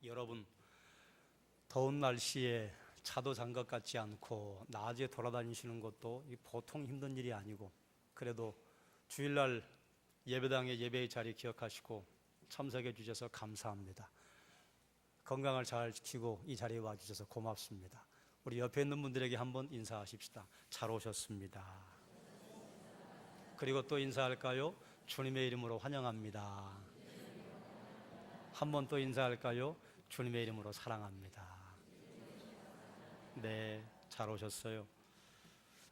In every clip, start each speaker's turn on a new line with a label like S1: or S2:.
S1: 여러분, 더운 날씨에 차도 잔 것 같지 않고 낮에 돌아다니시는 것도 보통 힘든 일이 아니고, 그래도 주일날 예배당의 예배의 자리 기억하시고 참석해 주셔서 감사합니다. 건강을 잘 지키고 이 자리에 와 주셔서 고맙습니다. 우리 옆에 있는 분들에게 한번 인사하십시다. 잘 오셨습니다. 그리고 또 인사할까요? 주님의 이름으로 환영합니다. 한번 또 인사할까요? 주님의 이름으로 사랑합니다. 네, 잘 오셨어요.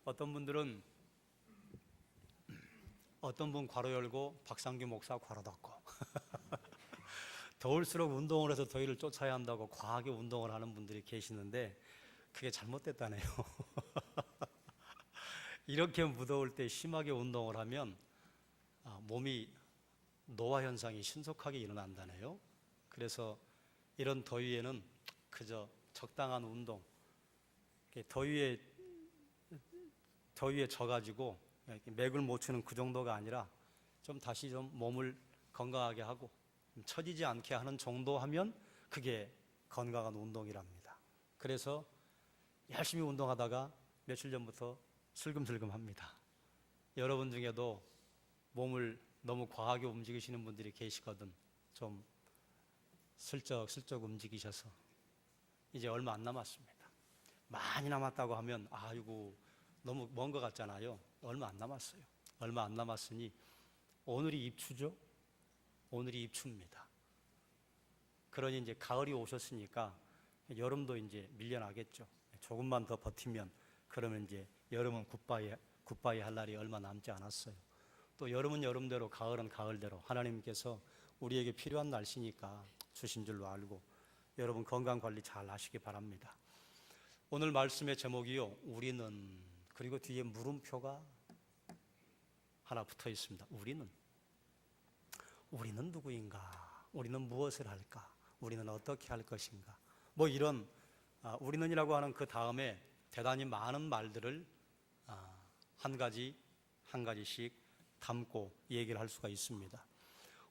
S1: 어떤 분들은 어떤 분 괄호 열고 박상규 목사 괄호 닫고 더울수록 운동을 해서 더위를 쫓아야 한다고 과하게 운동을 하는 분들이 계시는데 그게 잘못됐다네요. 이렇게 무더울 때 심하게 운동을 하면 몸이 노화 현상이 신속하게 일어난다네요. 그래서 이런 더위에는 그저 적당한 운동, 더위에 져가지고 맥을 못 추는 그 정도가 아니라 좀 다시 좀 몸을 건강하게 하고 처지지 않게 하는 정도 하면 그게 건강한 운동이랍니다. 그래서 열심히 운동하다가 며칠 전부터 슬금슬금 합니다. 여러분 중에도 몸을 너무 과하게 움직이시는 분들이 계시거든. 좀 슬쩍 움직이셔서 이제 얼마 안 남았습니다. 많이 남았다고 하면 아이고 너무 먼 것 같잖아요. 얼마 안 남았어요. 얼마 안 남았으니 오늘이 입추죠. 오늘이 입추입니다. 그러니 이제 가을이 오셨으니까 여름도 이제 밀려나겠죠. 조금만 더 버티면 그러면 이제 여름은 굿바이 할 날이 얼마 남지 않았어요. 또 여름은 여름대로 가을은 가을대로 하나님께서 우리에게 필요한 날씨니까 주신 줄로 알고 여러분 건강관리 잘 하시기 바랍니다. 오늘 말씀의 제목이요, 우리는, 그리고 뒤에 물음표가 하나 붙어 있습니다. 우리는 누구인가? 우리는 무엇을 할까? 우리는 어떻게 할 것인가? 뭐 이런 우리는이라고 하는 그 다음에 대단히 많은 말들을 한 가지씩 담고 얘기를 할 수가 있습니다.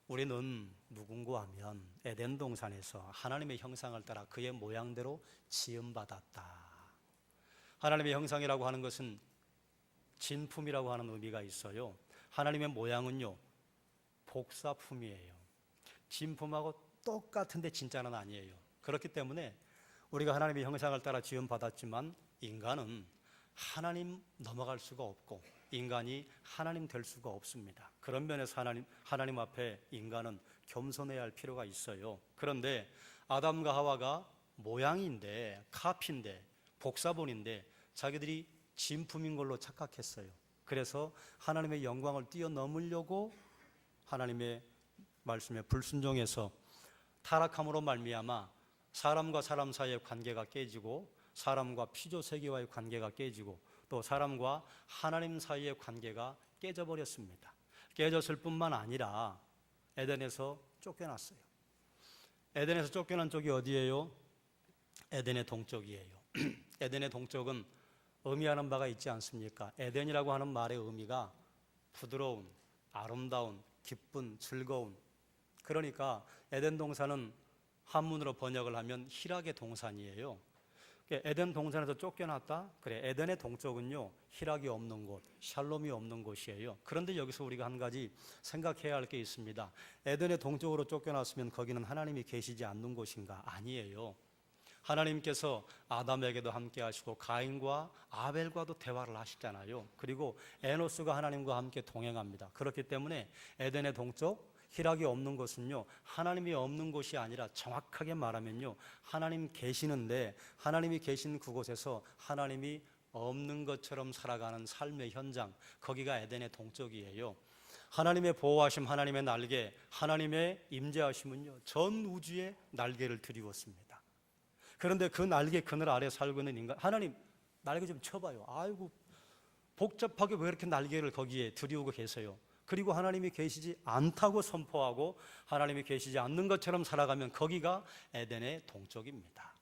S1: 우리는 누군가 하면 에덴 동산에서 하나님의 형상을 따라 그의 모양대로 지음받았다. 하나님의 형상이라고 하는 것은 진품이라고 하는 의미가 있어요. 하나님의 모양은요, 복사품이에요. 진품하고 똑같은데 진짜는 아니에요. 그렇기 때문에 우리가 하나님의 형상을 따라 지음받았지만 인간은 하나님 넘어갈 수가 없고 인간이 하나님 될 수가 없습니다. 그런 면에서 하나님 앞에 인간은 겸손해야 할 필요가 있어요. 그런데 아담과 하와가 모양인데, 카피인데, 복사본인데 자기들이 진품인 걸로 착각했어요. 그래서 하나님의 영광을 뛰어넘으려고 하나님의 말씀에 불순종해서 타락함으로 말미암아 사람과 사람 사이의 관계가 깨지고 사람과 피조세계와의 관계가 깨지고 또 사람과 하나님 사이의 관계가 깨져버렸습니다. 깨졌을 뿐만 아니라 에덴에서 쫓겨났어요. 에덴에서 쫓겨난 쪽이 어디예요? 에덴의 동쪽이에요. 에덴의 동쪽은 의미하는 바가 있지 않습니까? 에덴이라고 하는 말의 의미가 부드러운, 아름다운, 기쁜, 즐거운. 그러니까 에덴 동산은 한문으로 번역을 하면 희락의 동산이에요. 에덴 동산에서 쫓겨났다? 그래, 에덴의 동쪽은요, 희락이 없는 곳, 샬롬이 없는 곳이에요. 그런데 여기서 우리가 한 가지 생각해야 할 게 있습니다. 에덴의 동쪽으로 쫓겨났으면 거기는 하나님이 계시지 않는 곳인가? 아니에요. 하나님께서 아담에게도 함께 하시고 가인과 아벨과도 대화를 하시잖아요. 그리고 에노스가 하나님과 함께 동행합니다. 그렇기 때문에 에덴의 동쪽, 희락이 없는 곳은요, 하나님이 없는 곳이 아니라 정확하게 말하면요, 하나님 계시는데 하나님이 계신 그곳에서 하나님이 없는 것처럼 살아가는 삶의 현장, 거기가 에덴의 동쪽이에요. 하나님의 보호하심, 하나님의 날개, 하나님의 임재하심은요, 전 우주에 날개를 드리웠습니다. 그런데 그 날개 그늘 아래 살고 있는 인간, 하나님 날개 좀 쳐봐요. 아이고 복잡하게 왜 이렇게 날개를 거기에 들이우고 계세요? 그리고 하나님이 계시지 않다고 선포하고 하나님이 계시지 않는 것처럼 살아가면 거기가 에덴의 동쪽입니다.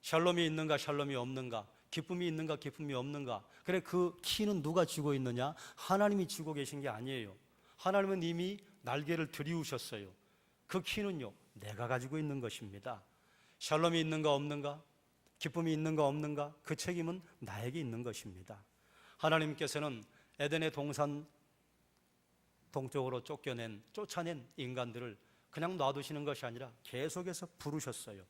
S1: 샬롬이 있는가 샬롬이 없는가, 기쁨이 있는가 기쁨이 없는가, 그래 그 키는 누가 쥐고 있느냐? 하나님이 쥐고 계신 게 아니에요. 하나님은 이미 날개를 들이우셨어요. 그 키는요, 내가 가지고 있는 것입니다. 샬롬이 있는가 없는가, 기쁨이 있는가 없는가, 그 책임은 나에게 있는 것입니다. 하나님께서는 에덴의 동산 동쪽으로 쫓아낸 인간들을 그냥 놔두시는 것이 아니라 계속해서 부르셨어요.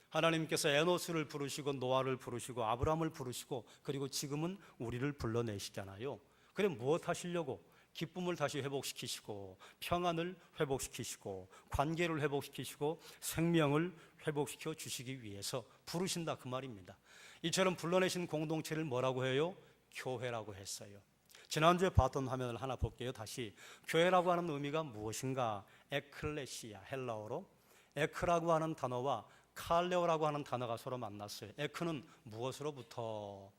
S1: 하나님께서 에노스를 부르시고 노아를 부르시고 아브라함을 부르시고 그리고 지금은 우리를 불러내시잖아요. 그래 무엇 하시려고? 기쁨을 다시 회복시키시고 평안을 회복시키시고 관계를 회복시키시고 생명을 회복시켜 주시기 위해서 부르신다 그 말입니다. 이처럼 불러내신 공동체를 뭐라고 해요? 교회라고 했어요. 지난주에 봤던 화면을 하나 볼게요. 다시 교회라고 하는 의미가 무엇인가? 에클레시아, 헬라어로 에크라고 하는 단어와 칼레오라고 하는 단어가 서로 만났어요. 에크는 무엇으로부터?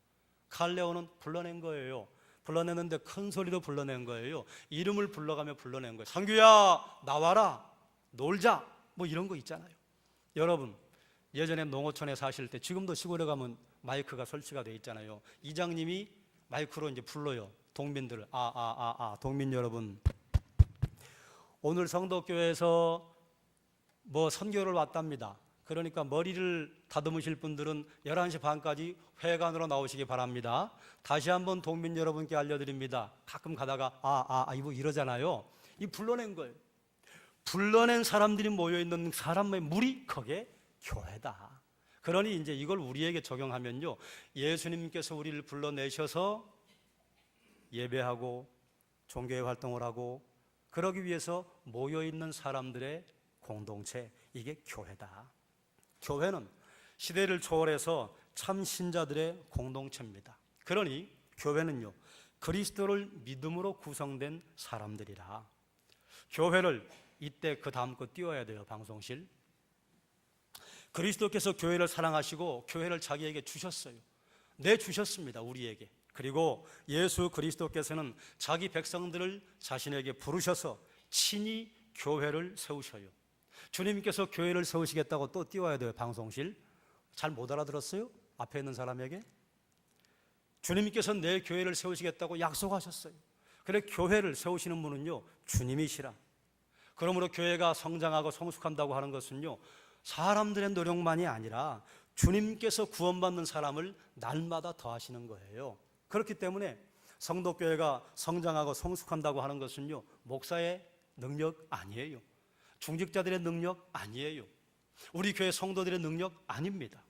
S1: 칼레오는 불러낸 거예요. 불러내는데 큰 소리로 불러낸 거예요. 이름을 불러가며 불러낸 거예요. 상규야 나와라 놀자 뭐 이런 거 있잖아요. 여러분 예전에 농어촌에 사실 때, 지금도 시골에 가면 마이크가 설치가 돼 있잖아요. 이장님이 마이크로 이제 불러요. 동민들을 동민 여러분, 오늘 성도교회에서 뭐 선교를 왔답니다. 그러니까 머리를 다듬으실 분들은 11시 반까지 회관으로 나오시기 바랍니다. 다시 한번 동민 여러분께 알려드립니다. 가끔 가다가 이거 이러잖아요. 이 불러낸 거예요. 불러낸 사람들이 모여있는 사람의 무리, 그게 교회다. 그러니 이제 이걸 우리에게 적용하면요, 예수님께서 우리를 불러내셔서 예배하고 종교의 활동을 하고 그러기 위해서 모여있는 사람들의 공동체, 이게 교회다. 교회는 시대를 초월해서 참 신자들의 공동체입니다. 그러니 교회는요, 그리스도를 믿음으로 구성된 사람들이라. 교회를 이때 그 다음 거 띄워야 돼요. 방송실. 그리스도께서 교회를 사랑하시고 교회를 자기에게 주셨어요. 내주셨습니다. 우리에게. 그리고 예수 그리스도께서는 자기 백성들을 자신에게 부르셔서 친히 교회를 세우셔요. 주님께서 교회를 세우시겠다고 또 띄워야 돼요. 방송실. 잘 못 알아들었어요? 앞에 있는 사람에게. 주님께서 내 교회를 세우시겠다고 약속하셨어요. 그래 교회를 세우시는 분은요, 주님이시라. 그러므로 교회가 성장하고 성숙한다고 하는 것은요, 사람들의 노력만이 아니라 주님께서 구원받는 사람을 날마다 더하시는 거예요. 그렇기 때문에 성도교회가 성장하고 성숙한다고 하는 것은요, 목사의 능력 아니에요. 중직자들의 능력 아니에요. 우리 교회 성도들의 능력 아닙니다.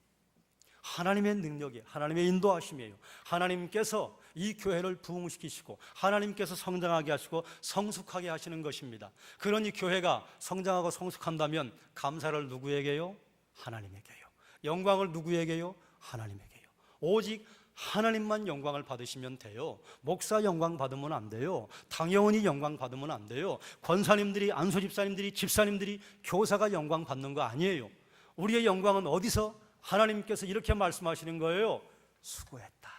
S1: 하나님의 능력이에요. 하나님의 인도하심이에요. 하나님께서 이 교회를 부흥시키시고 하나님께서 성장하게 하시고 성숙하게 하시는 것입니다. 그러니 교회가 성장하고 성숙한다면 감사를 누구에게요? 하나님에게요. 영광을 누구에게요? 하나님에게요. 오직 하나님만 영광을 받으시면 돼요. 목사 영광 받으면 안 돼요. 당회원이 영광 받으면 안 돼요. 권사님들이, 안수집사님들이, 집사님들이, 교사가 영광 받는 거 아니에요. 우리의 영광은 어디서? 하나님께서 이렇게 말씀하시는 거예요. 수고했다.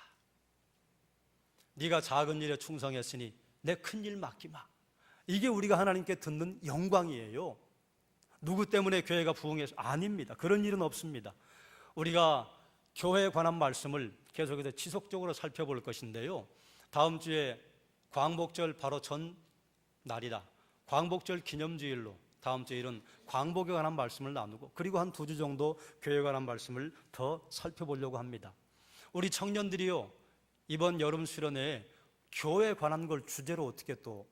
S1: 네가 작은 일에 충성했으니 내 큰 일 맡기 마. 이게 우리가 하나님께 듣는 영광이에요. 누구 때문에 교회가 부흥해서? 아닙니다. 그런 일은 없습니다. 우리가 교회에 관한 말씀을 계속해서 지속적으로 살펴볼 것인데요, 다음 주에 광복절 바로 전 날이라 광복절 기념주일로 다음 주일은 광복에 관한 말씀을 나누고, 그리고 한 2주 정도 교회에 관한 말씀을 더 살펴보려고 합니다. 우리 청년들이요, 이번 여름 수련회에 교회에 관한 걸 주제로 어떻게 또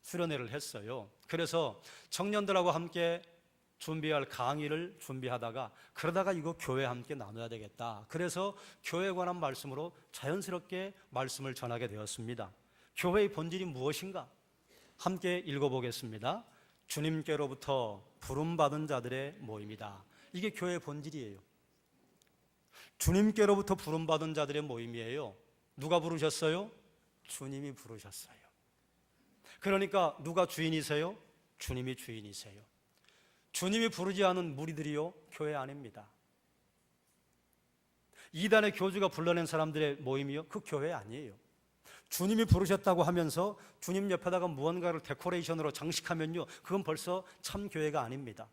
S1: 수련회를 했어요. 그래서 청년들하고 함께 준비할 강의를 준비하다가 그러다가 이거 교회에 함께 나눠야 되겠다. 그래서 교회에 관한 말씀으로 자연스럽게 말씀을 전하게 되었습니다. 교회의 본질이 무엇인가? 함께 읽어보겠습니다. 주님께로부터 부름받은 자들의 모임이다. 이게 교회의 본질이에요. 주님께로부터 부름받은 자들의 모임이에요. 누가 부르셨어요? 주님이 부르셨어요. 그러니까 누가 주인이세요? 주님이 주인이세요. 주님이 부르지 않은 무리들이요, 교회 아닙니다. 이단의 교주가 불러낸 사람들의 모임이요, 그 교회 아니에요. 주님이 부르셨다고 하면서 주님 옆에다가 무언가를 데코레이션으로 장식하면요, 그건 벌써 참 교회가 아닙니다.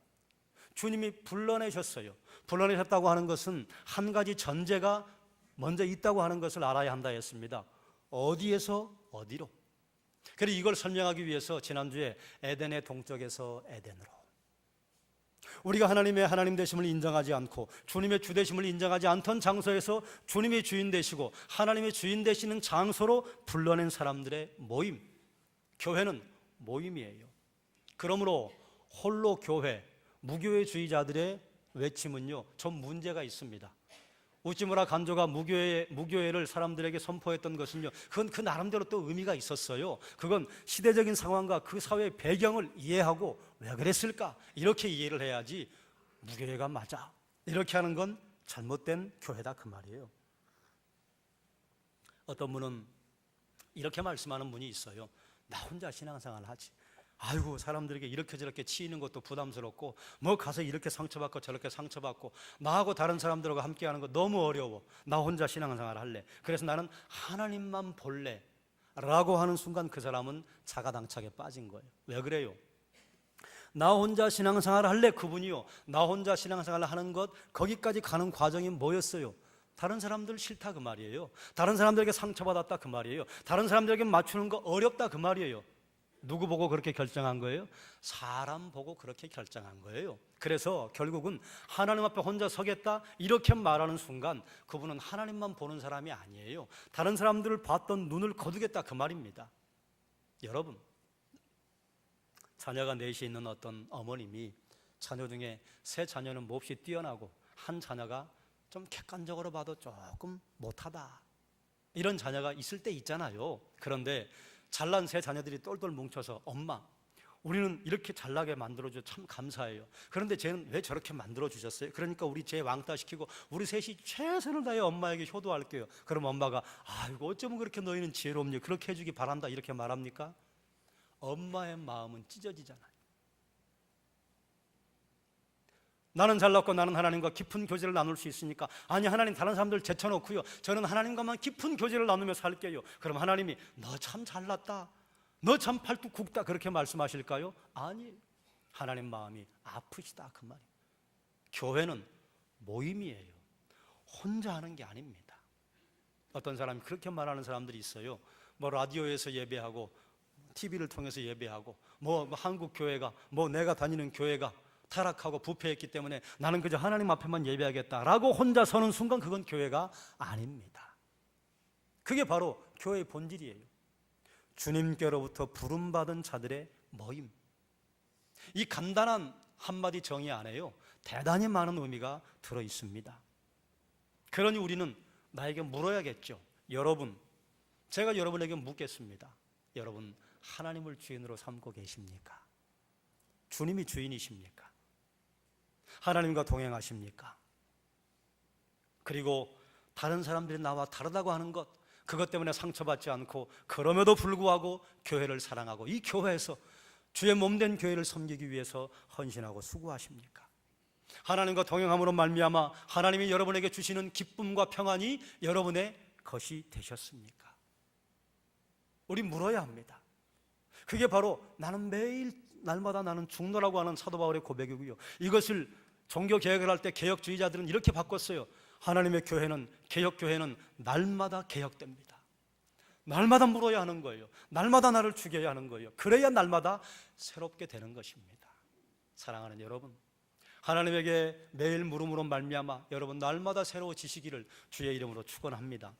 S1: 주님이 불러내셨어요. 불러내셨다고 하는 것은 한 가지 전제가 먼저 있다고 하는 것을 알아야 한다 했습니다. 어디에서 어디로. 그래서 이걸 설명하기 위해서 지난주에 에덴의 동쪽에서 에덴으로, 우리가 하나님의 하나님 되심을 인정하지 않고 주님의 주 되심을 인정하지 않던 장소에서 주님의 주인 되시고 하나님의 주인 되시는 장소로 불러낸 사람들의 모임, 교회는 모임이에요. 그러므로 홀로 교회, 무교회주의자들의 외침은요, 좀 문제가 있습니다. 우찌무라 간조가 무교회를 사람들에게 선포했던 것은요, 그건 그 나름대로 또 의미가 있었어요. 그건 시대적인 상황과 그 사회의 배경을 이해하고 왜 그랬을까 이렇게 이해를 해야지, 무교회가 맞아 이렇게 하는 건 잘못된 교회다 그 말이에요. 어떤 분은 이렇게 말씀하는 분이 있어요. 나 혼자 신앙생활을 하지, 아이고 사람들에게 이렇게 저렇게 치이는 것도 부담스럽고 뭐 가서 이렇게 상처받고 저렇게 상처받고 나하고 다른 사람들과 함께하는 거 너무 어려워, 나 혼자 신앙생활 할래, 그래서 나는 하나님만 볼래 라고 하는 순간 그 사람은 자가당착에 빠진 거예요. 왜 그래요? 나 혼자 신앙생활 할래, 그분이요, 나 혼자 신앙생활 하는 것, 거기까지 가는 과정이 뭐였어요? 다른 사람들 싫다 그 말이에요. 다른 사람들에게 상처받았다 그 말이에요. 다른 사람들에게 맞추는 거 어렵다 그 말이에요. 누구 보고 그렇게 결정한 거예요? 사람 보고 그렇게 결정한 거예요. 그래서 결국은 하나님 앞에 혼자 서겠다 이렇게 말하는 순간 그분은 하나님만 보는 사람이 아니에요. 다른 사람들을 봤던 눈을 거두겠다 그 말입니다. 여러분, 자녀가 넷이 있는 어떤 어머님이 자녀 중에 세 자녀는 몹시 뛰어나고 한 자녀가 좀 객관적으로 봐도 조금 못하다, 이런 자녀가 있을 때 있잖아요. 그런데 잘난 세 자녀들이 똘똘 뭉쳐서 엄마, 우리는 이렇게 잘나게 만들어줘 참 감사해요. 그런데 쟤는 왜 저렇게 만들어주셨어요? 그러니까 우리 쟤 왕따시키고 우리 셋이 최선을 다해 엄마에게 효도할게요. 그럼 엄마가 아이고 어쩌면 그렇게 너희는 지혜롭니, 그렇게 해주기 바란다 이렇게 말합니까? 엄마의 마음은 찢어지잖아요. 나는 잘났고 나는 하나님과 깊은 교제를 나눌 수 있으니까, 아니 하나님 다른 사람들 제쳐놓고요, 저는 하나님과만 깊은 교제를 나누며 살게요. 그럼 하나님이 너 참 잘났다, 너 참 팔뚝 굵다 그렇게 말씀하실까요? 아니, 하나님 마음이 아프시다 그 말이에요. 교회는 모임이에요. 혼자 하는 게 아닙니다. 어떤 사람이 그렇게 말하는 사람들이 있어요. 뭐 라디오에서 예배하고 TV를 통해서 예배하고 뭐 한국 교회가, 뭐 내가 다니는 교회가 타락하고 부패했기 때문에 나는 그저 하나님 앞에만 예배하겠다라고 혼자 서는 순간 그건 교회가 아닙니다. 그게 바로 교회의 본질이에요. 주님께로부터 부름받은 자들의 모임. 이 간단한 한마디 정의 안에요 대단히 많은 의미가 들어 있습니다. 그러니 우리는 나에게 물어야겠죠. 여러분, 제가 여러분에게 묻겠습니다. 여러분, 하나님을 주인으로 삼고 계십니까? 주님이 주인이십니까? 하나님과 동행하십니까? 그리고 다른 사람들이 나와 다르다고 하는 것, 그것 때문에 상처받지 않고 그럼에도 불구하고 교회를 사랑하고 이 교회에서 주의 몸된 교회를 섬기기 위해서 헌신하고 수고하십니까? 하나님과 동행함으로 말미암아 하나님이 여러분에게 주시는 기쁨과 평안이 여러분의 것이 되셨습니까? 우리 물어야 합니다. 그게 바로 나는 매일 날마다 나는 죽노라고 하는 사도 바울의 고백이고요. 이것을 종교 개혁을 할 때 개혁주의자들은 이렇게 바꿨어요. 하나님의 교회는, 개혁교회는 날마다 개혁됩니다. 날마다 물어야 하는 거예요. 날마다 나를 죽여야 하는 거예요. 그래야 날마다 새롭게 되는 것입니다. 사랑하는 여러분, 하나님에게 매일 물음으로 말미암아 여러분 날마다 새로워지시기를 주의 이름으로 축원합니다.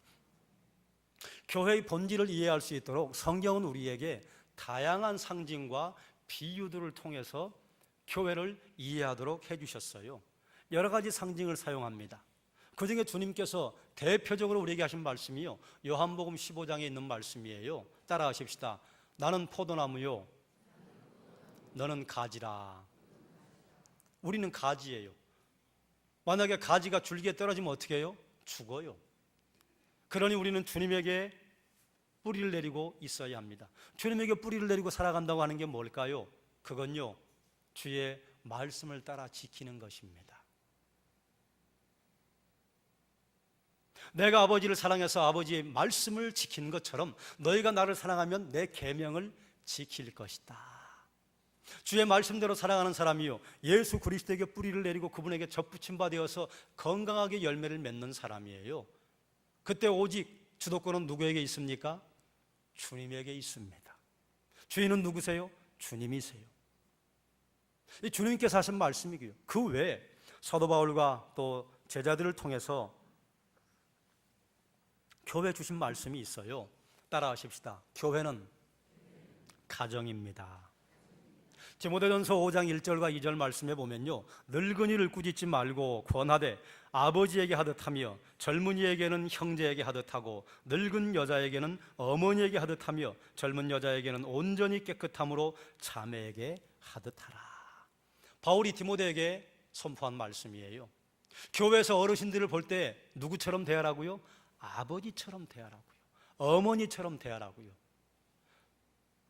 S1: 교회의 본질을 이해할 수 있도록 성경은 우리에게 다양한 상징과 비유들을 통해서 교회를 이해하도록 해주셨어요. 여러 가지 상징을 사용합니다. 그 중에 주님께서 대표적으로 우리에게 하신 말씀이요, 요한복음 15장에 있는 말씀이에요. 따라하십시다. 나는 포도나무요, 너는 가지라. 우리는 가지예요. 만약에 가지가 줄기에 떨어지면 어떻게 해요? 죽어요. 그러니 우리는 주님에게 뿌리를 내리고 있어야 합니다. 주님에게 뿌리를 내리고 살아간다고 하는 게 뭘까요? 그건요, 주의 말씀을 따라 지키는 것입니다. 내가 아버지를 사랑해서 아버지의 말씀을 지키는 것처럼 너희가 나를 사랑하면 내 계명을 지킬 것이다. 주의 말씀대로 살아가는 사람이요, 예수 그리스도에게 뿌리를 내리고 그분에게 접붙임 바 되어서 건강하게 열매를 맺는 사람이에요. 그때 오직 주도권은 누구에게 있습니까? 주님에게 있습니다. 주인은 누구세요? 주님이세요. 이 주님께서 하신 말씀이고요. 그 외에 사도 바울과 또 제자들을 통해서 교회 주신 말씀이 있어요. 따라하십시다. 교회는 가정입니다. 디모데전서 5장 1절과 2절 말씀에 보면요, 늙은이를 꾸짖지 말고 권하되 아버지에게 하듯하며 젊은이에게는 형제에게 하듯하고 늙은 여자에게는 어머니에게 하듯하며 젊은 여자에게는 온전히 깨끗함으로 자매에게 하듯하라. 바울이 디모데에게 선포한 말씀이에요. 교회에서 어르신들을 볼 때 누구처럼 대하라고요? 아버지처럼 대하라고요. 어머니처럼 대하라고요.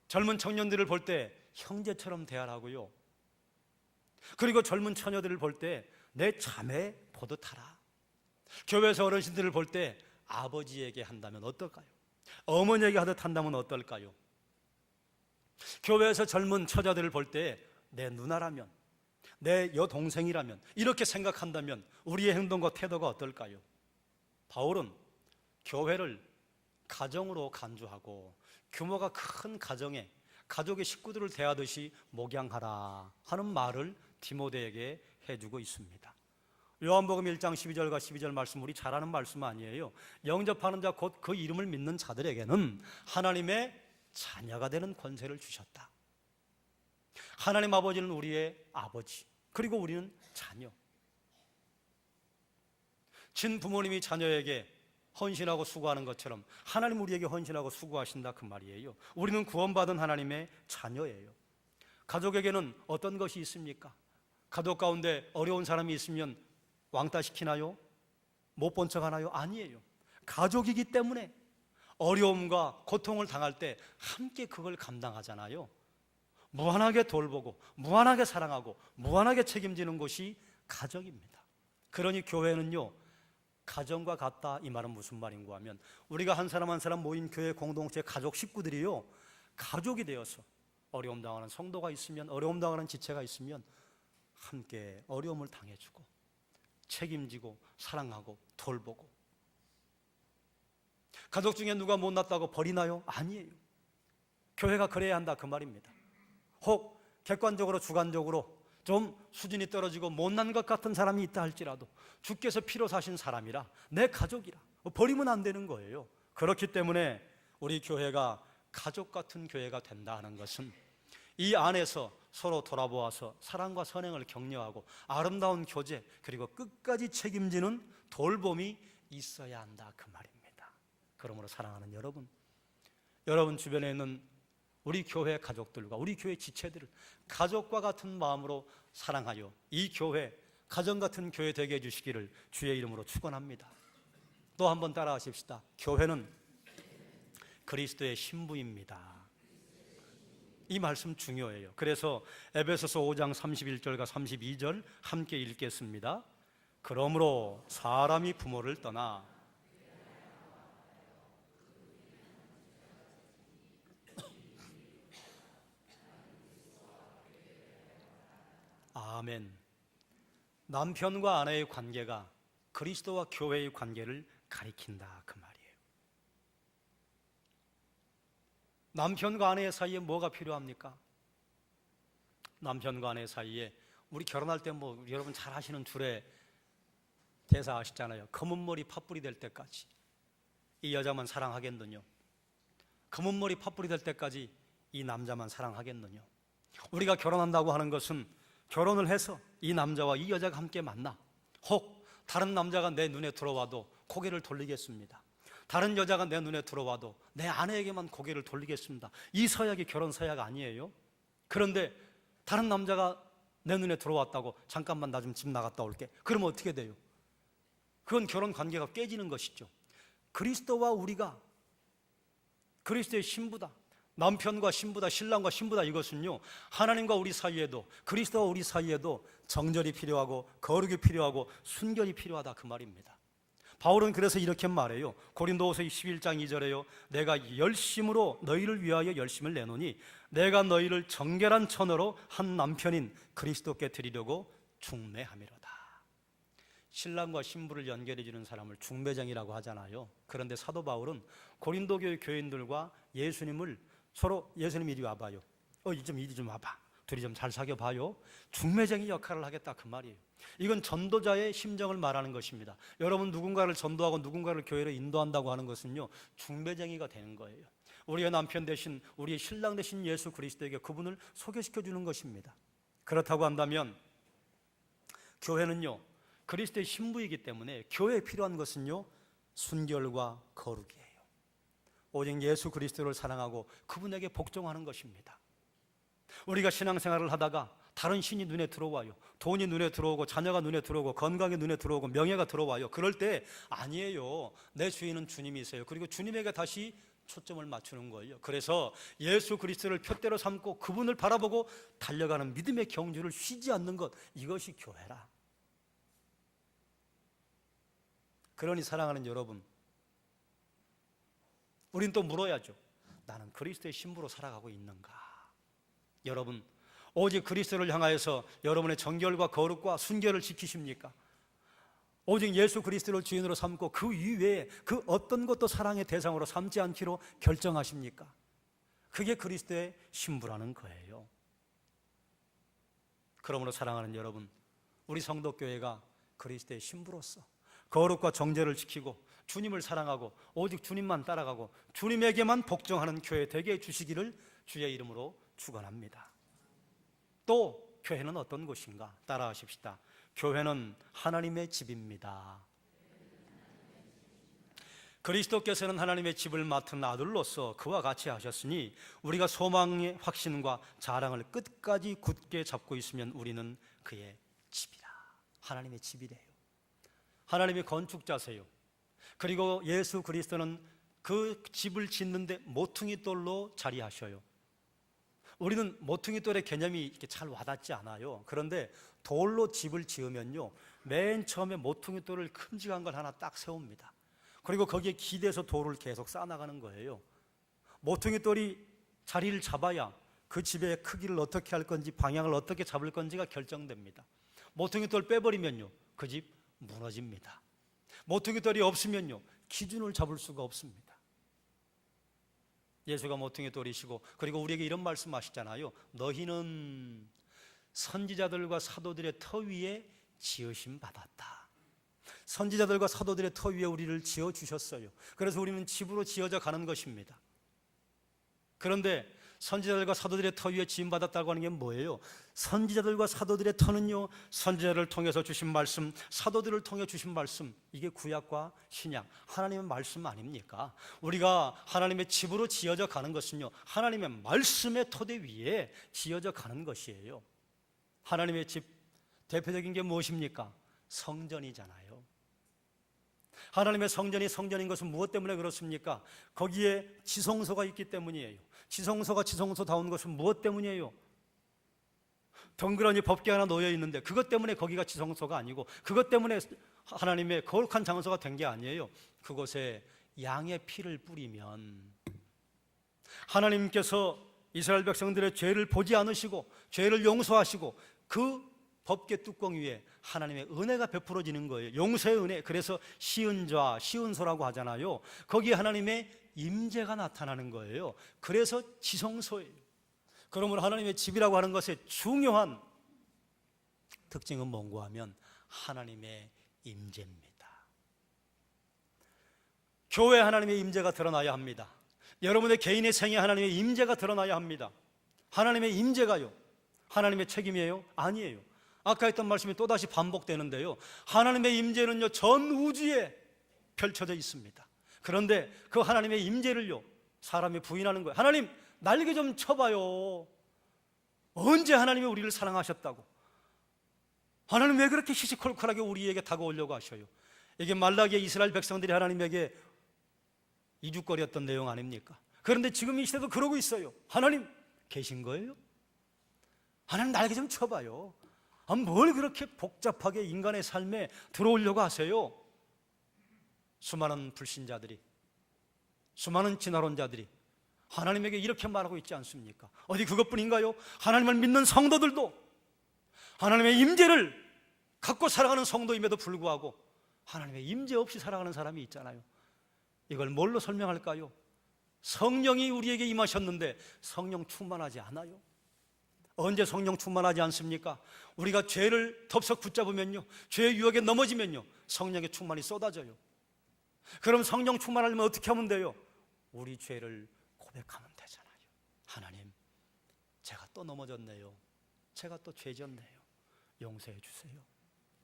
S1: 젊은 청년들을 볼 때 형제처럼 대하라고요. 그리고 젊은 처녀들을 볼 때 내 자매 보듯 하라. 교회에서 어르신들을 볼 때 아버지에게 한다면 어떨까요? 어머니에게 하듯 한다면 어떨까요? 교회에서 젊은 처자들을 볼 때 내 누나라면, 내 여동생이라면, 이렇게 생각한다면 우리의 행동과 태도가 어떨까요? 바울은 교회를 가정으로 간주하고 규모가 큰 가정에 가족의 식구들을 대하듯이 목양하라 하는 말을 디모데에게 해주고 있습니다. 요한복음 1장 12절과 12절 말씀, 우리 잘 아는 말씀 아니에요? 영접하는 자 곧 그 이름을 믿는 자들에게는 하나님의 자녀가 되는 권세를 주셨다. 하나님 아버지는 우리의 아버지, 그리고 우리는 자녀. 친부모님이 자녀에게 헌신하고 수고하는 것처럼 하나님 우리에게 헌신하고 수고하신다, 그 말이에요. 우리는 구원받은 하나님의 자녀예요. 가족에게는 어떤 것이 있습니까? 가족 가운데 어려운 사람이 있으면 왕따 시키나요? 못 본 척 하나요? 아니에요. 가족이기 때문에 어려움과 고통을 당할 때 함께 그걸 감당하잖아요. 무한하게 돌보고 무한하게 사랑하고 무한하게 책임지는 것이 가정입니다. 그러니 교회는요, 가정과 같다. 이 말은 무슨 말인가 하면, 우리가 한 사람 한 사람 모인 교회 공동체 가족 식구들이요, 가족이 되어서 어려움 당하는 성도가 있으면, 어려움 당하는 지체가 있으면 함께 어려움을 당해주고 책임지고 사랑하고 돌보고. 가족 중에 누가 못났다고 버리나요? 아니에요. 교회가 그래야 한다, 그 말입니다. 혹 객관적으로 주관적으로 좀 수준이 떨어지고 못난 것 같은 사람이 있다 할지라도 주께서 피로 사신 사람이라, 내 가족이라 버리면 안 되는 거예요. 그렇기 때문에 우리 교회가 가족 같은 교회가 된다 하는 것은 이 안에서 서로 돌아보아서 사랑과 선행을 격려하고 아름다운 교제, 그리고 끝까지 책임지는 돌봄이 있어야 한다, 그 말입니다. 그러므로 사랑하는 여러분, 여러분 주변에 있는 우리 교회 가족들과 우리 교회 지체들을 가족과 같은 마음으로 사랑하여 이 교회, 가정 같은 교회 되게 해주시기를 주의 이름으로 축원합니다. 또 한번 따라하십시다. 교회는 그리스도의 신부입니다. 이 말씀 중요해요. 그래서 에베소서 5장 31절과 32절 함께 읽겠습니다. 그러므로 사람이 부모를 떠나 아멘. 남편과 아내의 관계가 그리스도와 교회의 관계를 가리킨다, 그 말이에요. 남편과 아내 사이에 뭐가 필요합니까? 남편과 아내 사이에 우리 결혼할 때 뭐 여러분 잘 아시는 줄에 대사 아시잖아요. 검은 머리 팥불이 될 때까지 이 여자만 사랑하겠느냐? 검은 머리 팥불이 될 때까지 이 남자만 사랑하겠느냐? 우리가 결혼한다고 하는 것은 결혼을 해서 이 남자와 이 여자가 함께 만나, 혹 다른 남자가 내 눈에 들어와도 고개를 돌리겠습니다. 다른 여자가 내 눈에 들어와도 내 아내에게만 고개를 돌리겠습니다. 이 서약이 결혼 서약 아니에요? 그런데 다른 남자가 내 눈에 들어왔다고 잠깐만 나 좀 집 나갔다 올게. 그러면 어떻게 돼요? 그건 결혼 관계가 깨지는 것이죠. 그리스도와 우리가 그리스도의 신부다, 남편과 신부다, 신랑과 신부다, 이것은요 하나님과 우리 사이에도, 그리스도와 우리 사이에도 정절이 필요하고 거룩이 필요하고 순결이 필요하다, 그 말입니다. 바울은 그래서 이렇게 말해요. 고린도후서 11장 2절에요. 내가 열심으로 너희를 위하여 열심을 내노니 내가 너희를 정결한 처녀로 한 남편인 그리스도께 드리려고 중매함이로다. 신랑과 신부를 연결해 주는 사람을 중매장이라고 하잖아요. 그런데 사도 바울은 고린도 교회 교인들과 예수님을 서로, 예수님 이리 와봐요. 이리 좀 와봐. 둘이 좀 잘 사귀어 봐요. 중매쟁이 역할을 하겠다 그 말이에요. 이건 전도자의 심정을 말하는 것입니다. 여러분 누군가를 전도하고 누군가를 교회로 인도한다고 하는 것은요, 중매쟁이가 되는 거예요. 우리의 남편 대신, 우리의 신랑 대신 예수 그리스도에게 그분을 소개시켜 주는 것입니다. 그렇다고 한다면 교회는요, 그리스도의 신부이기 때문에 교회에 필요한 것은요, 순결과 거룩이에요. 오직 예수 그리스도를 사랑하고 그분에게 복종하는 것입니다. 우리가 신앙생활을 하다가 다른 신이 눈에 들어와요. 돈이 눈에 들어오고 자녀가 눈에 들어오고 건강이 눈에 들어오고 명예가 들어와요. 그럴 때 아니에요, 내 주인은 주님이세요. 그리고 주님에게 다시 초점을 맞추는 거예요. 그래서 예수 그리스도를 표대로 삼고 그분을 바라보고 달려가는 믿음의 경주를 쉬지 않는 것, 이것이 교회라. 그러니 사랑하는 여러분, 우린 또 물어야죠. 나는 그리스도의 신부로 살아가고 있는가? 여러분, 오직 그리스도를 향하여서 여러분의 정결과 거룩과 순결을 지키십니까? 오직 예수 그리스도를 주인으로 삼고 그 이외에 그 어떤 것도 사랑의 대상으로 삼지 않기로 결정하십니까? 그게 그리스도의 신부라는 거예요. 그러므로 사랑하는 여러분, 우리 성도교회가 그리스도의 신부로서 거룩과 정죄를 지키고 주님을 사랑하고 오직 주님만 따라가고 주님에게만 복종하는 교회 되게 해주시기를 주의 이름으로 축원합니다. 또 교회는 어떤 곳인가? 따라하십시다. 교회는 하나님의 집입니다. 그리스도께서는 하나님의 집을 맡은 아들로서 그와 같이 하셨으니 우리가 소망의 확신과 자랑을 끝까지 굳게 잡고 있으면 우리는 그의 집이라. 하나님의 집이래요. 하나님의 건축자세요. 그리고 예수 그리스도는 그 집을 짓는데 모퉁이 돌로 자리하셔요. 우리는 모퉁이 돌의 개념이 이렇게 잘 와닿지 않아요. 그런데 돌로 집을 지으면요, 맨 처음에 모퉁이 돌을 큼직한 걸 하나 딱 세웁니다. 그리고 거기에 기대서 돌을 계속 쌓아나가는 거예요. 모퉁이 돌이 자리를 잡아야 그 집의 크기를 어떻게 할 건지, 방향을 어떻게 잡을 건지가 결정됩니다. 모퉁이 돌 빼버리면요, 그 집 무너집니다. 모퉁이 돌이 없으면요, 기준을 잡을 수가 없습니다. 예수가 모퉁이 돌이시고, 그리고 우리에게 이런 말씀하시잖아요. 너희는 선지자들과 사도들의 터 위에 지으심 받았다. 선지자들과 사도들의 터 위에 우리를 지어주셨어요. 그래서 우리는 집으로 지어져 가는 것입니다. 그런데 선지자들과 사도들의 터 위에 지음받았다고 하는 게 뭐예요? 선지자들과 사도들의 터는요, 선지자를 통해서 주신 말씀, 사도들을 통해 주신 말씀, 이게 구약과 신약, 하나님의 말씀 아닙니까? 우리가 하나님의 집으로 지어져 가는 것은요, 하나님의 말씀의 토대 위에 지어져 가는 것이에요. 하나님의 집 대표적인 게 무엇입니까? 성전이잖아요. 하나님의 성전이 성전인 것은 무엇 때문에 그렇습니까? 거기에 지성소가 있기 때문이에요. 지성소가 지성소다운 것은 무엇 때문이에요? 덩그러니 법궤 하나 놓여 있는데 그것 때문에 거기가 지성소가 아니고, 그것 때문에 하나님의 거룩한 장소가 된 게 아니에요. 그곳에 양의 피를 뿌리면 하나님께서 이스라엘 백성들의 죄를 보지 않으시고 죄를 용서하시고 그 법궤 뚜껑 위에 하나님의 은혜가 베풀어지는 거예요. 용서의 은혜. 그래서 시은좌, 시은소라고 하잖아요. 거기에 하나님의 임재가 나타나는 거예요. 그래서 지성소예요. 그러므로 하나님의 집이라고 하는 것의 중요한 특징은 뭔가 하면 하나님의 임재입니다. 교회 하나님의 임재가 드러나야 합니다. 여러분의 개인의 생에 하나님의 임재가 드러나야 합니다. 하나님의 임재가요, 하나님의 책임이에요? 아니에요. 아까 했던 말씀이 또다시 반복되는데요, 하나님의 임재는요, 전 우주에 펼쳐져 있습니다. 그런데 그 하나님의 임재를요, 사람이 부인하는 거예요. 하나님, 날개 좀 쳐봐요. 언제 하나님이 우리를 사랑하셨다고? 하나님 왜 그렇게 시시콜콜하게 우리에게 다가오려고 하셔요? 이게 말라기의 이스라엘 백성들이 하나님에게 이죽거렸던 내용 아닙니까? 그런데 지금 이 시대도 그러고 있어요. 하나님 계신 거예요? 하나님 날개 좀 쳐봐요. 뭘 그렇게 복잡하게 인간의 삶에 들어오려고 하세요? 수많은 불신자들이, 수많은 진화론자들이 하나님에게 이렇게 말하고 있지 않습니까? 어디 그것뿐인가요? 하나님을 믿는 성도들도 하나님의 임재를 갖고 살아가는 성도임에도 불구하고 하나님의 임재 없이 살아가는 사람이 있잖아요. 이걸 뭘로 설명할까요? 성령이 우리에게 임하셨는데 성령 충만하지 않아요. 언제 성령 충만하지 않습니까? 우리가 죄를 덥석 붙잡으면요, 죄의 유혹에 넘어지면요, 성령의 충만이 쏟아져요. 그럼 성령 충만하려면 어떻게 하면 돼요? 우리 죄를 고백하면 되잖아요. 하나님, 제가 또 넘어졌네요. 제가 또 죄졌네요. 용서해 주세요.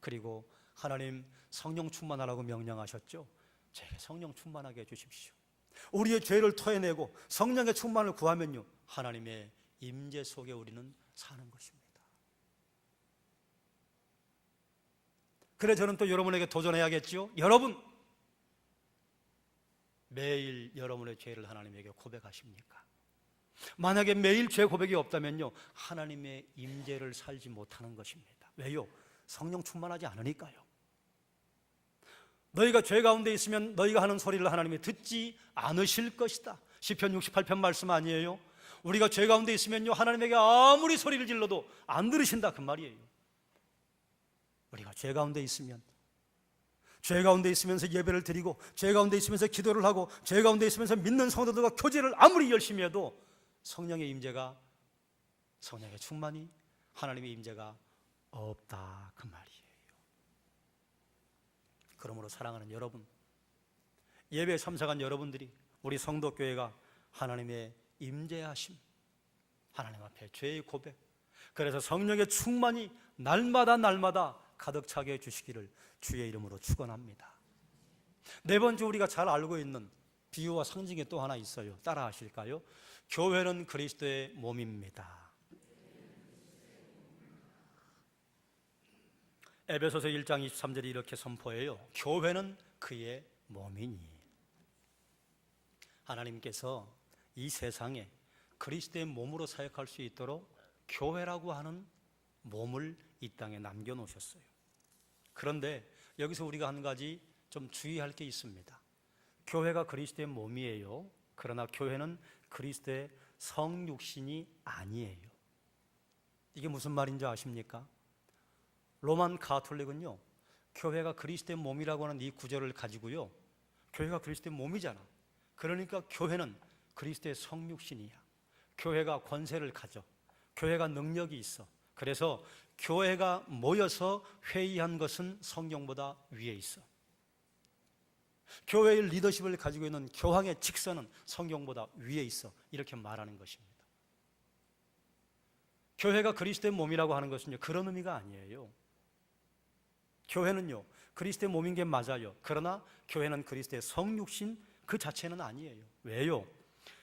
S1: 그리고 하나님, 성령 충만하라고 명령하셨죠? 제게 성령 충만하게 해주십시오. 우리의 죄를 토해내고 성령의 충만을 구하면요, 하나님의 임재 속에 우리는 사는 것입니다. 그래 저는 또 여러분에게 도전해야겠죠? 여러분, 매일 여러분의 죄를 하나님에게 고백하십니까? 만약에 매일 죄 고백이 없다면요, 하나님의 임재를 살지 못하는 것입니다. 왜요? 성령 충만하지 않으니까요. 너희가 죄 가운데 있으면 너희가 하는 소리를 하나님이 듣지 않으실 것이다. 시편 68편 말씀 아니에요? 우리가 죄 가운데 있으면요, 하나님에게 아무리 소리를 질러도 안 들으신다, 그 말이에요. 우리가 죄 가운데 있으면, 죄 가운데 있으면서 예배를 드리고, 죄 가운데 있으면서 기도를 하고, 죄 가운데 있으면서 믿는 성도들과 교제를 아무리 열심히 해도 성령의 임재가, 성령의 충만이, 하나님의 임재가 없다, 그 말이에요. 그러므로 사랑하는 여러분, 예배에 참석한 여러분들이, 우리 성도교회가 하나님의 임재하심, 하나님 앞에 죄의 고백, 그래서 성령의 충만이 날마다 가득 차게 해주시기를 주의 이름으로 축원합니다. 네 번째, 우리가 잘 알고 있는 비유와 상징이 또 하나 있어요. 따라 하실까요? 교회는 그리스도의 몸입니다. 에베소서 1장 23절이 이렇게 선포해요. 교회는 그의 몸이니. 하나님께서 이 세상에 그리스도의 몸으로 사역할 수 있도록 교회라고 하는 몸을 이 땅에 남겨놓으셨어요. 그런데 여기서 우리가 한 가지 좀 주의할 게 있습니다. 교회가 그리스도의 몸이에요. 그러나 교회는 그리스도의 성육신이 아니에요. 이게 무슨 말인지 아십니까? 로만 가톨릭은요, 교회가 그리스도의 몸이라고 하는 이 구절을 가지고요, 교회가 그리스도의 몸이잖아. 그러니까 교회는 그리스도의 성육신이야. 교회가 권세를 가져. 교회가 능력이 있어. 그래서 교회가 모여서 회의한 것은 성경보다 위에 있어. 교회의 리더십을 가지고 있는 교황의 직선은 성경보다 위에 있어. 이렇게 말하는 것입니다. 교회가 그리스도의 몸이라고 하는 것은요, 그런 의미가 아니에요. 교회는요, 그리스도의 몸인 게 맞아요. 그러나 교회는 그리스도의 성육신 그 자체는 아니에요. 왜요?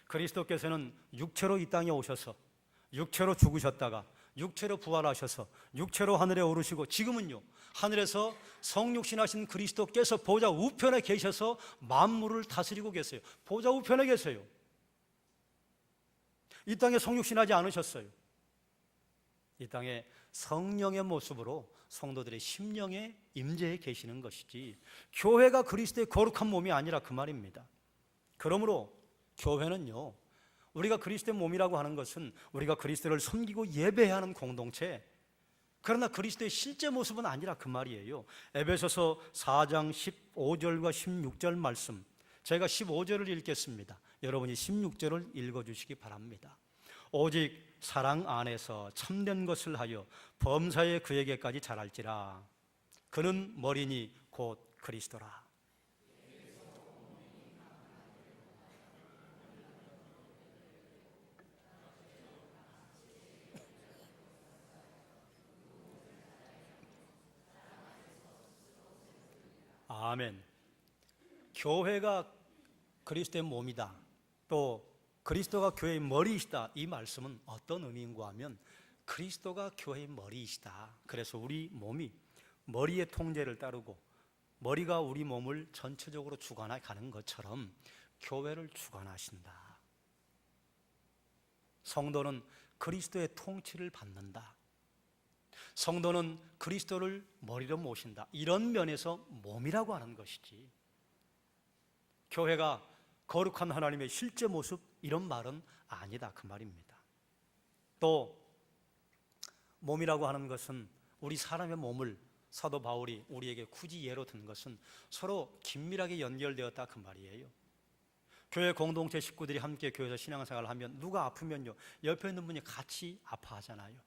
S1: 그리스도께서는 육체로 이 땅에 오셔서 육체로 죽으셨다가 육체로 부활하셔서 육체로 하늘에 오르시고, 지금은요, 하늘에서 성육신하신 그리스도께서 보좌 우편에 계셔서 만물을 다스리고 계세요. 보좌 우편에 계세요. 이 땅에 성육신하지 않으셨어요. 이 땅에 성령의 모습으로 성도들의 심령에 임재해 계시는 것이지, 교회가 그리스도의 거룩한 몸이 아니라 그 말입니다. 그러므로 교회는요, 우리가 그리스도의 몸이라고 하는 것은 우리가 그리스도를 섬기고 예배해야 하는 공동체, 그러나 그리스도의 실제 모습은 아니라 그 말이에요. 에베소서 4장 15절과 16절 말씀, 제가 15절을 읽겠습니다. 여러분이 16절을 읽어주시기 바랍니다. 오직 사랑 안에서 참된 것을 하여 범사에 그에게까지 자랄지라. 그는 머리니 곧 그리스도라. 아멘. 교회가 그리스도의 몸이다, 또 그리스도가 교회의 머리이시다, 이 말씀은 어떤 의미인가 하면 그리스도가 교회의 머리이시다. 그래서 우리 몸이 머리의 통제를 따르고 머리가 우리 몸을 전체적으로 주관해 가는 것처럼 교회를 주관하신다. 성도는 그리스도의 통치를 받는다. 성도는 그리스도를 머리로 모신다. 이런 면에서 몸이라고 하는 것이지, 교회가 거룩한 하나님의 실제 모습, 이런 말은 아니다, 그 말입니다. 또 몸이라고 하는 것은, 우리 사람의 몸을 사도 바울이 우리에게 굳이 예로 든 것은 서로 긴밀하게 연결되었다, 그 말이에요. 교회 공동체 식구들이 함께 교회에서 신앙생활을 하면 누가 아프면요, 옆에 있는 분이 같이 아파하잖아요.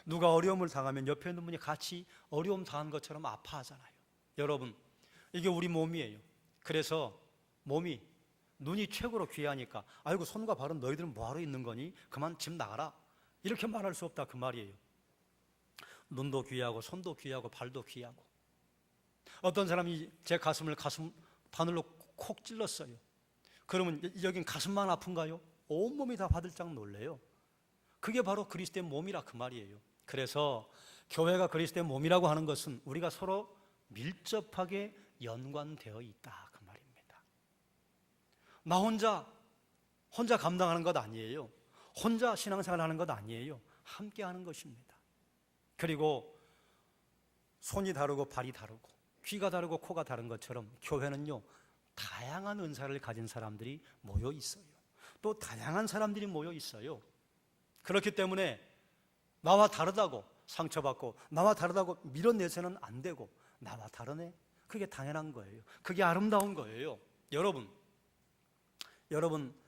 S1: 누가 어려움을 당하면 옆에 있는 분이 같이 어려움 당한 것처럼 아파하잖아요. 여러분, 이게 우리 몸이에요. 그래서 몸이, 눈이 최고로 귀하니까 아이고 손과 발은 너희들은 뭐하러 있는 거니? 그만 집 나가라, 이렇게 말할 수 없다 그 말이에요. 눈도 귀하고 손도 귀하고 발도 귀하고. 어떤 사람이 제 가슴을 가슴 바늘로 콕 찔렀어요. 그러면 여긴 가슴만 아픈가요? 온몸이 다 바들짝 놀래요. 그게 바로 그리스도의 몸이라 그 말이에요. 그래서 교회가 그리스도의 몸이라고 하는 것은 우리가 서로 밀접하게 연관되어 있다 그 말입니다. 나 혼자 감당하는 것 아니에요. 혼자 신앙생활 하는 것 아니에요. 함께 하는 것입니다. 그리고 손이 다르고 발이 다르고 귀가 다르고 코가 다른 것처럼 교회는요, 다양한 은사를 가진 사람들이 모여 있어요. 또 다양한 사람들이 모여 있어요. 그렇기 때문에 나와 다르다고 상처받고 나와 다르다고 밀어내서는 안 되고, 나와 다르네, 그게 당연한 거예요. 그게 아름다운 거예요. 여러분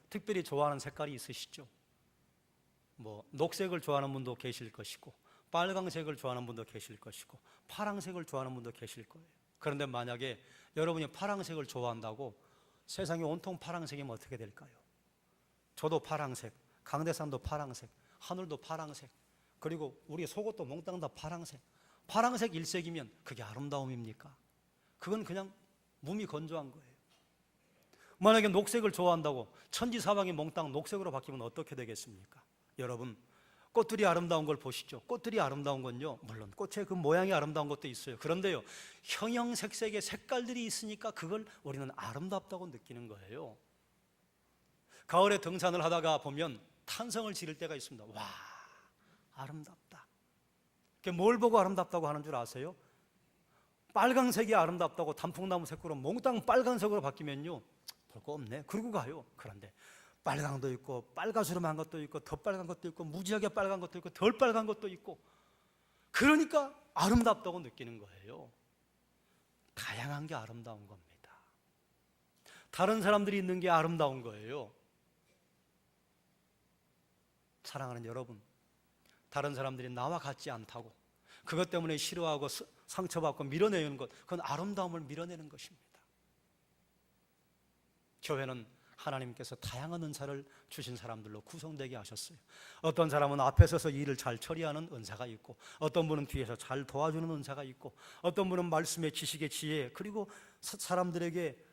S1: 특별히 좋아하는 색깔이 있으시죠? 녹색을 좋아하는 분도 계실 것이고, 빨강색을 좋아하는 분도 계실 것이고, 파랑색을 좋아하는 분도 계실 거예요. 그런데 만약에 여러분이 파랑색을 좋아한다고 세상이 온통 파랑색이면 어떻게 될까요? 저도 파랑색, 강대산도 파랑색, 하늘도 파랑색, 그리고 우리 속옷도 몽땅 다 파랑색. 파랑색 일색이면 그게 아름다움입니까? 그건 그냥 몸이 건조한 거예요. 만약에 녹색을 좋아한다고 천지사방이 몽땅 녹색으로 바뀌면 어떻게 되겠습니까? 여러분, 꽃들이 아름다운 걸 보시죠. 꽃들이 아름다운 건요, 물론 꽃의 그 모양이 아름다운 것도 있어요. 그런데요, 형형색색의 색깔들이 있으니까 그걸 우리는 아름답다고 느끼는 거예요. 가을에 등산을 하다가 보면 탄성을 지를 때가 있습니다. 와, 아름답다. 뭘 보고 아름답다고 하는 줄 아세요? 빨강색이 아름답다고 단풍나무 색으로 몽땅 빨간색으로 바뀌면요, 볼 거 없네, 그러고 가요. 그런데 빨강도 있고 빨가스름한 것도 있고 더 빨간 것도 있고 무지하게 빨간 것도 있고 덜 빨간 것도 있고, 그러니까 아름답다고 느끼는 거예요. 다양한 게 아름다운 겁니다. 다른 사람들이 있는 게 아름다운 거예요. 사랑하는 여러분, 다른 사람들이 나와 같지 않다고 그것 때문에 싫어하고 상처받고 밀어내는 것, 그건 아름다움을 밀어내는 것입니다. 교회는 하나님께서 다양한 은사를 주신 사람들로 구성되게 하셨어요. 어떤 사람은 앞에 서서 일을 잘 처리하는 은사가 있고, 어떤 분은 뒤에서 잘 도와주는 은사가 있고, 어떤 분은 말씀의 지식의 지혜, 그리고 사람들에게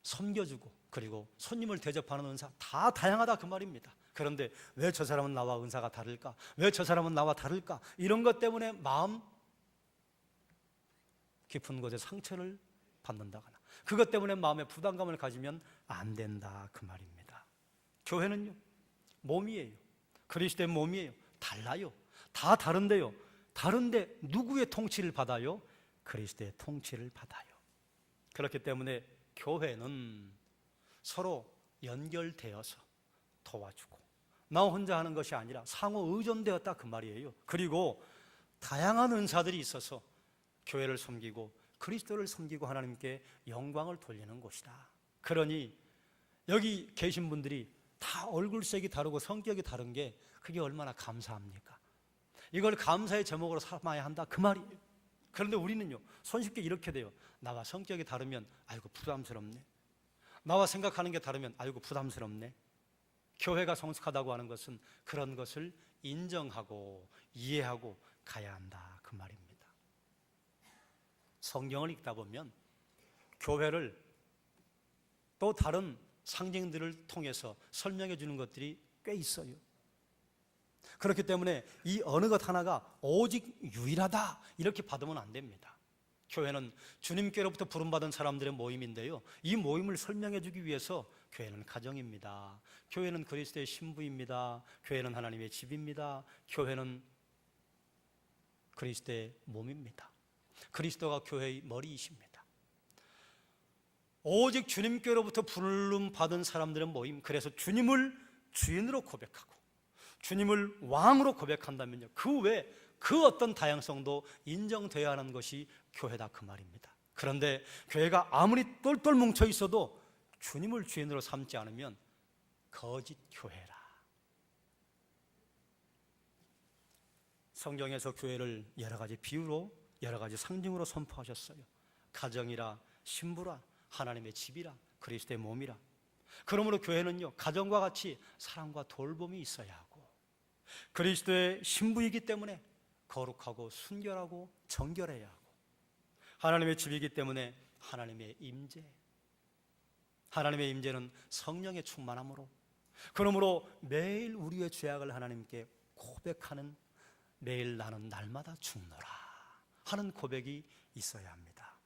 S1: 섬겨주고, 그리고 손님을 대접하는 은사, 다 다양하다 그 말입니다. 그런데 왜 저 사람은 나와 은사가 다를까? 왜 저 사람은 나와 다를까? 이런 것 때문에 마음 깊은 곳에 상처를 받는다거나 그것 때문에 마음에 부담감을 가지면 안 된다 그 말입니다. 교회는요, 몸이에요. 그리스도의 몸이에요. 달라요. 다 다른데요, 다른데 누구의 통치를 받아요? 그리스도의 통치를 받아요. 그렇기 때문에 교회는 서로 연결되어서 도와주고, 나 혼자 하는 것이 아니라 상호 의존되었다 그 말이에요. 그리고 다양한 은사들이 있어서 교회를 섬기고 그리스도를 섬기고 하나님께 영광을 돌리는 곳이다. 그러니 여기 계신 분들이 다 얼굴색이 다르고 성격이 다른 게 그게 얼마나 감사합니까? 이걸 감사의 제목으로 삼아야 한다 그 말이에요. 그런데 우리는요, 손쉽게 이렇게 돼요. 나와 성격이 다르면 아이고 부담스럽네, 나와 생각하는 게 다르면 아이고 부담스럽네. 교회가 성숙하다고 하는 것은 그런 것을 인정하고 이해하고 가야 한다 그 말입니다. 성경을 읽다 보면 교회를 또 다른 상징들을 통해서 설명해 주는 것들이 꽤 있어요. 그렇기 때문에 이 어느 것 하나가 오직 유일하다 이렇게 받으면 안 됩니다. 교회는 주님께로부터 부름받은 사람들의 모임인데요, 이 모임을 설명해 주기 위해서 교회는 가정입니다. 교회는 그리스도의 신부입니다. 교회는 하나님의 집입니다. 교회는 그리스도의 몸입니다. 그리스도가 교회의 머리이십니다. 오직 주님께로부터 부름받은 사람들의 모임, 그래서 주님을 주인으로 고백하고 주님을 왕으로 고백한다면요, 그 외에 그 어떤 다양성도 인정되어야 하는 것이 교회다 그 말입니다. 그런데 교회가 아무리 똘똘 뭉쳐 있어도 주님을 주인으로 삼지 않으면 거짓 교회라. 성경에서 교회를 여러 가지 비유로, 여러 가지 상징으로 선포하셨어요. 가정이라, 신부라, 하나님의 집이라, 그리스도의 몸이라. 그러므로 교회는요, 가정과 같이 사랑과 돌봄이 있어야 하고, 그리스도의 신부이기 때문에 거룩하고 순결하고 정결해야 하고, 하나님의 집이기 때문에 하나님의 임재, 하나님의 임재는 성령의 충만함으로, 그러므로 매일 우리의 죄악을 하나님께 고백하는, 매일 나는 날마다 죽노라 하는 고백이 있어야 합니다.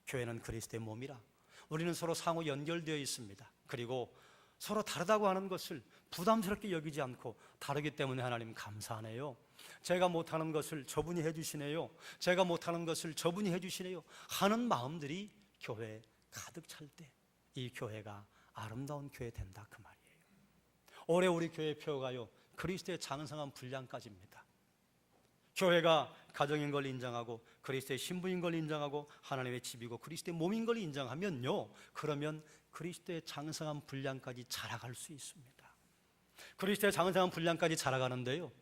S1: 교회는 그리스도의 몸이라. 우리는 서로 상호 연결되어 있습니다. 그리고 서로 다르다고 하는 것을 부담스럽게 여기지 않고, 다르기 때문에 하나님 감사하네요. 제가 못하는 것을 저분이 해주시네요. 제가 못하는 것을 저분이 해주시네요 하는 마음들이 교회에 가득 찰 때 이 교회가 아름다운 교회 된다, 그 말이에요. 올해 우리 교회 표가요, 그리스도의 장성한 분량까지입니다. 교회가 가정인 걸 인정하고, 그리스도의 신부인 걸 인정하고, 하나님의 집이고 그리스도의 몸인 걸 인정하면요, 그러면 그리스도의 장성한 분량까지 자라갈 수 있습니다. 그리스도의 장성한 분량까지 자라가는데요,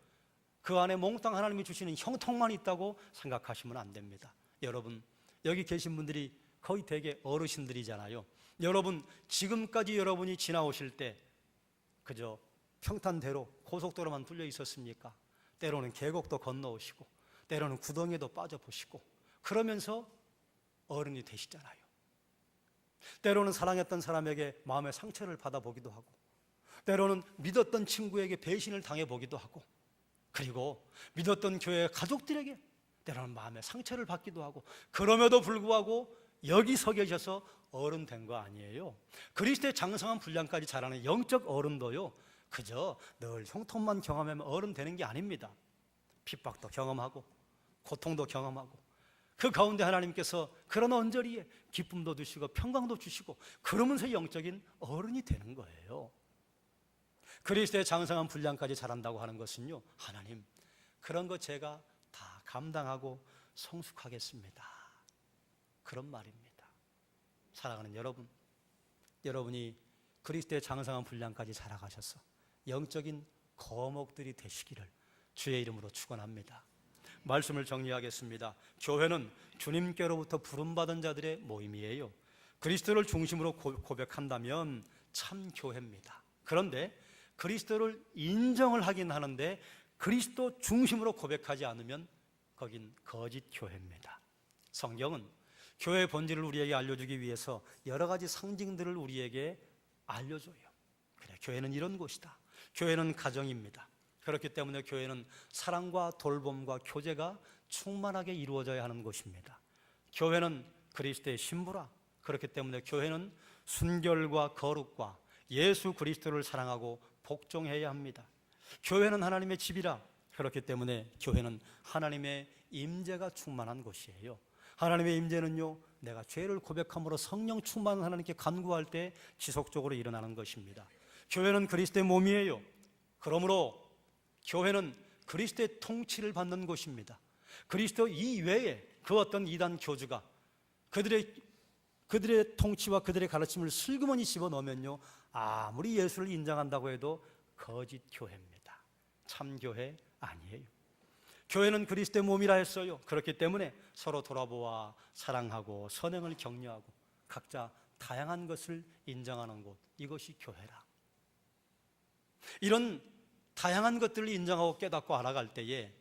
S1: 그 안에 몽땅 하나님이 주시는 형통만 있다고 생각하시면 안 됩니다. 여러분, 여기 계신 분들이 거의 대개 어르신들이잖아요. 여러분, 지금까지 여러분이 지나오실 때 그저 평탄대로 고속도로만 뚫려 있었습니까? 때로는 계곡도 건너오시고, 때로는 구덩이에도 빠져보시고, 그러면서 어른이 되시잖아요. 때로는 사랑했던 사람에게 마음의 상처를 받아보기도 하고, 때로는 믿었던 친구에게 배신을 당해보기도 하고, 그리고 믿었던 교회 가족들에게 때로는 마음의 상처를 받기도 하고, 그럼에도 불구하고 여기 서 계셔서 어른 된 거 아니에요. 그리스도의 장성한 분량까지 자라는 영적 어른도요, 그저 늘 형통만 경험하면 어른 되는 게 아닙니다. 핍박도 경험하고 고통도 경험하고, 그 가운데 하나님께서 그런 언저리에 기쁨도 주시고 평강도 주시고, 그러면서 영적인 어른이 되는 거예요. 그리스도의 장성한 분량까지 자란다고 하는 것은요, 하나님, 그런 거 제가 다 감당하고 성숙하겠습니다, 그런 말입니다. 사랑하는 여러분, 여러분이 그리스도의 장성한 분량까지 자라가셔서 영적인 거목들이 되시기를 주의 이름으로 축원합니다. 말씀을 정리하겠습니다. 교회는 주님께로부터 부름받은 자들의 모임이에요. 그리스도를 중심으로 고백한다면 참 교회입니다. 그런데 그리스도를 인정을 하긴 하는데 그리스도 중심으로 고백하지 않으면 거긴 거짓 교회입니다. 성경은 교회의 본질을 우리에게 알려주기 위해서 여러 가지 상징들을 우리에게 알려줘요. 그래, 교회는 이런 곳이다. 교회는 가정입니다. 그렇기 때문에 교회는 사랑과 돌봄과 교제가 충만하게 이루어져야 하는 곳입니다. 교회는 그리스도의 신부라. 그렇기 때문에 교회는 순결과 거룩과 예수 그리스도를 사랑하고 복종해야 합니다. 교회는 하나님의 집이라. 그렇기 때문에 교회는 하나님의 임재가 충만한 곳이에요. 하나님의 임재는요, 내가 죄를 고백함으로 성령 충만한 하나님께 간구할 때 지속적으로 일어나는 것입니다. 교회는 그리스도의 몸이에요. 그러므로 교회는 그리스도의 통치를 받는 곳입니다. 그리스도 이외에 그 어떤 이단 교주가 그들의 통치와 그들의 가르침을 슬그머니 집어넣으면요, 아무리 예수를 인정한다고 해도 거짓 교회입니다. 참교회 아니에요. 교회는 그리스도의 몸이라 했어요. 그렇기 때문에 서로 돌아보아 사랑하고 선행을 격려하고 각자 다양한 것을 인정하는 곳, 이것이 교회라. 이런 다양한 것들을 인정하고 깨닫고 알아갈 때에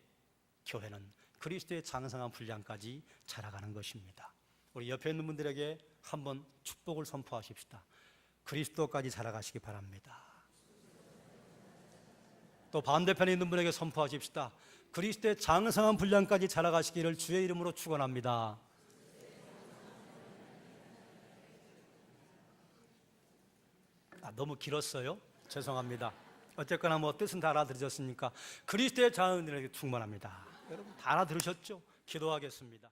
S1: 교회는 그리스도의 장성한 분량까지 자라가는 것입니다. 우리 옆에 있는 분들에게 한번 축복을 선포하십시다. 그리스도까지 자라가시기 바랍니다. 또 반대편에 있는 분에게 선포하십시다. 그리스도의 장성한 분량까지 자라가시기를 주의 이름으로 축원합니다. 너무 길었어요? 죄송합니다. 어쨌거나 뜻은 다 알아들으셨습니까? 그리스도의 장성한 분량에게 충만합니다. 여러분 다 알아들으셨죠? 기도하겠습니다.